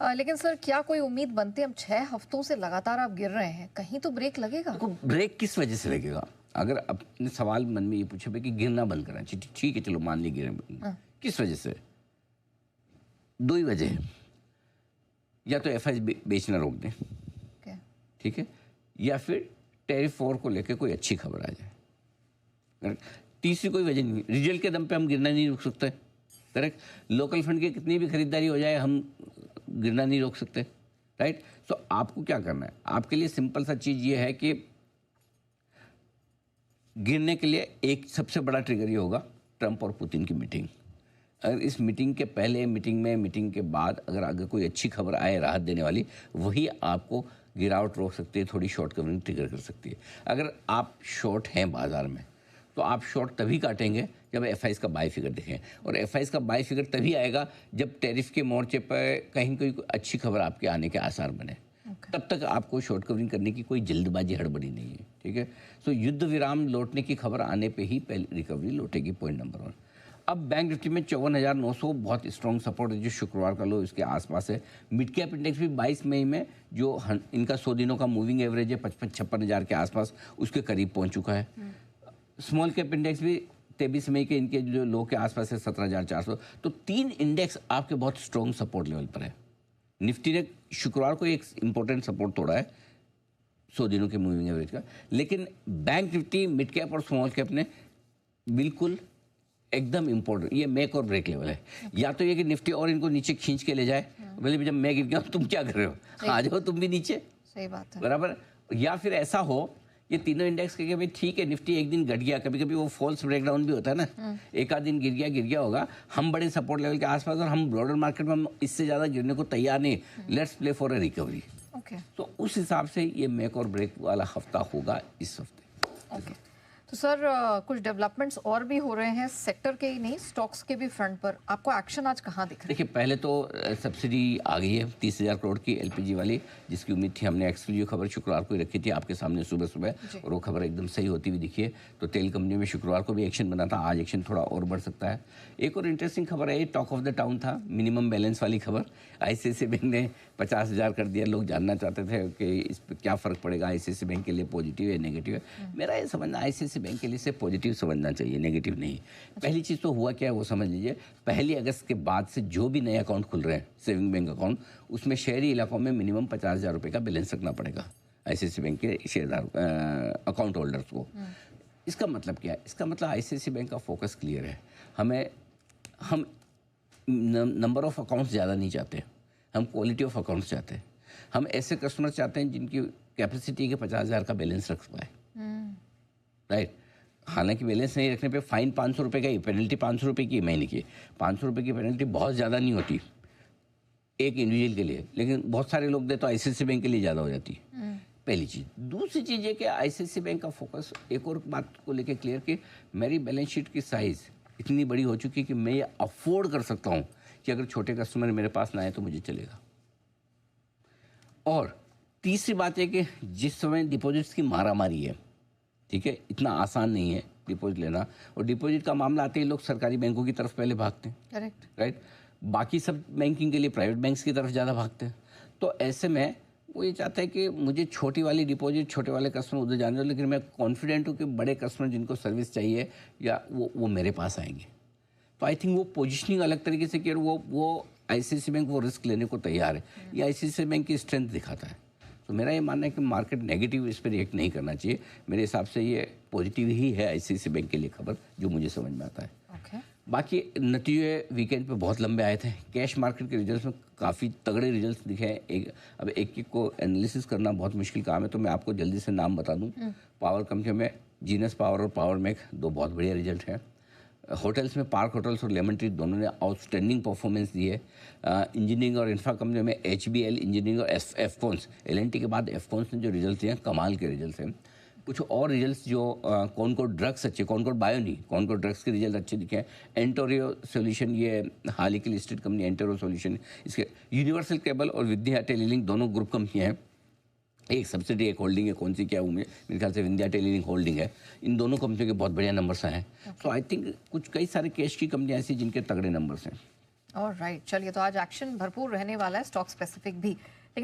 लेकिन सर क्या कोई उम्मीद बनती है? हम 6 हफ्तों से लगातार आप गिर रहे हैं, कहीं तो ब्रेक लगेगा। देखो, ब्रेक किस वजह से लगेगा? अगर अपने सवाल मन में ये पूछे भाई कि गिरना बंद करना चाहिए, ठीक है चलो मान ली गिरे, हाँ। किस वजह से? दो ही वजह है। या तो एफआई बेचना रोक दें, Okay. ठीक है, या फिर टैरिफ वॉर को लेकर कोई अच्छी खबर आ जाए। करेक्ट। तीसरी कोई वजह नहीं, रिजल्ट के दम पे हम गिरना नहीं रोक सकते। करेक्ट। लोकल फंड की कितनी भी खरीदारी हो जाए हम गिरना नहीं रोक सकते। राइट। तो आपको क्या करना है? आपके लिए सिंपल सा चीज ये है कि गिरने के लिए एक सबसे बड़ा ट्रिगर ये होगा ट्रंप और पुतिन की मीटिंग। अगर इस मीटिंग के पहले, मीटिंग में, मीटिंग के बाद अगर कोई अच्छी खबर आए राहत देने वाली, वही आपको गिरावट रोक सकती है, थोड़ी शॉर्ट कवरिंग ट्रिगर कर सकती है। अगर आप शॉर्ट हैं बाजार में तो आप शॉर्ट तभी काटेंगे जब एफआईज का बाय फिगर दिखें, और एफआईज का बाय फिगर तभी आएगा जब टैरिफ के मोर्चे पर कहीं कोई अच्छी खबर आपके आने के आसार बने। तब तक आपको शॉर्ट कवरिंग करने की कोई जल्दबाजी, हड़बड़ी नहीं है। ठीक है। सो युद्ध विराम लौटने की खबर आने पे ही पहले रिकवरी लौटेगी। Point number 1। अब बैंक निफ्टी में 54,900 बहुत स्ट्रॉन्ग सपोर्ट है जो शुक्रवार का लो इसके आसपास है। मिड कैप इंडेक्स भी 22 मई में जो इनका 100 दिनों का मूविंग एवरेज है 55-56 हज़ार के आसपास, उसके करीब पहुंच चुका है। स्मॉल कैप इंडेक्स भी 23 मई के इनके जो लो के आसपास है 17,400। तो 3 इंडेक्स आपके बहुत स्ट्रॉन्ग सपोर्ट लेवल पर है। निफ्टी ने शुक्रवार को एक इंपॉर्टेंट सपोर्ट तोड़ा है 100 दिनों के मूविंग एवरेज का, लेकिन बैंक निफ्टी, मिड कैप और स्मॉल कैप ने बिल्कुल एकदम इंपॉर्टेंट, ये मेक और ब्रेक लेवल है। या तो ये कि निफ्टी और इनको नीचे खींच के ले जाए, बोले जब मैं गिर गया तुम क्या कर रहे हो, आ जाओ तुम भी नीचे। सही बात है, बराबर। या फिर ऐसा हो ये तीनों इंडेक्स के भाई ठीक है निफ्टी एक दिन घट गया, कभी कभी वो फॉल्स ब्रेकडाउन भी होता है ना, एक आध दिन गिर गया होगा, हम बड़े सपोर्ट लेवल के आसपास और हम ब्रॉडर मार्केट में हम इससे ज़्यादा गिरने को तैयार नहीं। Let's play for a recovery. तो उस हिसाब से ये मेक और ब्रेक वाला हफ्ता होगा इस हफ्ते। तो सर कुछ डेवलपमेंट्स और भी हो रहे हैं सेक्टर के ही नहीं, स्टॉक्स के भी फ्रंट पर। आपको एक्शन आज कहाँ दिख रहा है? देखिए, पहले तो सब्सिडी आ गई है 30,000 करोड़ की एलपीजी वाली, जिसकी उम्मीद थी। हमने एक्सक्लूसिव खबर शुक्रवार को ही रखी थी आपके सामने सुबह सुबह, और वो खबर एकदम सही होती हुई दिखी है। तो तेल कंपनी में शुक्रवार को भी एक्शन बना था, आज एक्शन थोड़ा और बढ़ सकता है। एक और इंटरेस्टिंग खबर है, टॉक ऑफ द टाउन था, मिनिमम बैलेंस वाली खबर। आईसीआईसीआई बैंक ने 50,000 कर दिया। लोग जानना चाहते थे कि इस पर क्या फ़र्क पड़ेगा, आईसीआईसीआई बैंक के लिए पॉजिटिव है नेगेटिव है। मेरा ये समझना आईसीआईसीआई बैंक के लिए से पॉजिटिव समझना चाहिए, नेगेटिव नहीं। पहली चीज़ तो हुआ क्या है वो समझ लीजिए। 1 अगस्त के बाद से जो भी नए अकाउंट खुल रहे हैं सेविंग बैंक अकाउंट, उसमें शहरी इलाकों में मिनिमम 50,000 रुपये का बैलेंस रखना पड़ेगा आईसीआईसीआई बैंक के शेयरदार अकाउंट होल्डर्स को। इसका मतलब क्या है? इसका मतलब आईसीआईसीआई बैंक का फोकस क्लियर है। हम नंबर ऑफ अकाउंट्स ज़्यादा नहीं चाहते, हम क्वालिटी ऑफ अकाउंट्स चाहते हैं। हम ऐसे कस्टमर चाहते हैं जिनकी कैपेसिटी के 50,000 का बैलेंस रख पाए। राइट। हालांकि बैलेंस नहीं रखने पे फाइन 500 रुपये का ही, पेनल्टी 500 रुपये की महीने की। 500 रुपये की पेनल्टी बहुत ज़्यादा नहीं होती एक इंडिविजुअल के लिए, लेकिन बहुत सारे लोग दे तो आईसीआईसीआई बैंक के लिए ज़्यादा हो जाती है। पहली चीज़। दूसरी चीज़ है कि आईसीआईसीआई बैंक का फोकस एक और बात को लेकर क्लियर कि मेरी बैलेंस शीट की साइज़ इतनी बड़ी हो चुकी है कि मैं ये अफोर्ड कर सकता हूँ कि अगर छोटे कस्टमर मेरे पास ना आए तो मुझे चलेगा। और तीसरी बात है कि जिस समय डिपॉजिट्स की मारामारी है, ठीक है, इतना आसान नहीं है डिपॉजिट लेना, और डिपॉजिट का मामला आते ही लोग सरकारी बैंकों की तरफ पहले भागते हैं। करेक्ट। राइट। बाकी सब बैंकिंग के लिए प्राइवेट बैंक्स की तरफ ज़्यादा भागते हैं। तो ऐसे में वो ये चाहता है कि मुझे छोटी वाली डिपॉजिट, छोटे वाले कस्टमर उधर जाने दो, लेकिन मैं कॉन्फिडेंट हूँ कि बड़े कस्टमर जिनको सर्विस चाहिए या वो मेरे पास आएंगे। तो आई थिंक वो पोजिशनिंग अलग तरीके से कि वो आईसीआईसीआई बैंक वो रिस्क लेने को तैयार है। ये आईसीआईसीआई बैंक की स्ट्रेंथ दिखाता है। तो मेरा ये मानना है कि मार्केट नेगेटिव इस पर रिएक्ट नहीं करना चाहिए। मेरे हिसाब से ये पॉजिटिव ही है आईसीआईसीआई बैंक के लिए खबर, जो मुझे समझ में आता है। बाकी नतीजे वीकेंड पे बहुत लंबे आए थे। कैश मार्केट के रिजल्ट्स में काफ़ी तगड़े रिजल्ट्स दिखे हैं। अब एक को एनालिसिस करना बहुत मुश्किल काम है, तो मैं आपको जल्दी से नाम बता दूं। पावर कंपनी में जीनस पावर और पावर मेक 2 बहुत बढ़िया रिजल्ट हैं। होटल्स में पार्क होटल्स और लेमन ट्री दोनों ने आउटस्टैंडिंग परफॉर्मेंस दी है। इंजीनियरिंग और इंफ्रा कंपनी में एचबीएल, इंजीनियरिंग और एफकॉन्स, एलएनटी के बाद एफकॉन्स ने जो रिजल्ट दिए हैं कमाल के रिजल्ट हैं। कुछ और रिजल्ट्स जो कॉनकोड ड्रग्स अच्छे, कॉनकोड बायो नहीं, कॉनकोड ड्रग्स के रिजल्ट अच्छे दिखे हैं। एंटोरियो सॉल्यूशन, ये हाल ही की लिस्टेड कंपनी एंटोरियो सॉल्यूशन, इसके यूनिवर्सल केबल और विद्या टेलीलिंक दोनों ग्रुप कंपनियाँ हैं। एक सब्सिडी एक होल्डिंग है, कौन सी क्या हूँ मेरे ख्याल से विंध्या टेलीलिंक होल्डिंग है। इन दोनों कंपनियों के बहुत बढ़िया नंबर्स हैं। तो आई थिंक कई सारे कैश की कंपनियाँ ऐसी जिनके तगड़े नंबर्स हैं। ऑलराइट, चलिए तो आज एक्शन भरपूर रहने वाला है, स्टॉक स्पेसिफिक भी।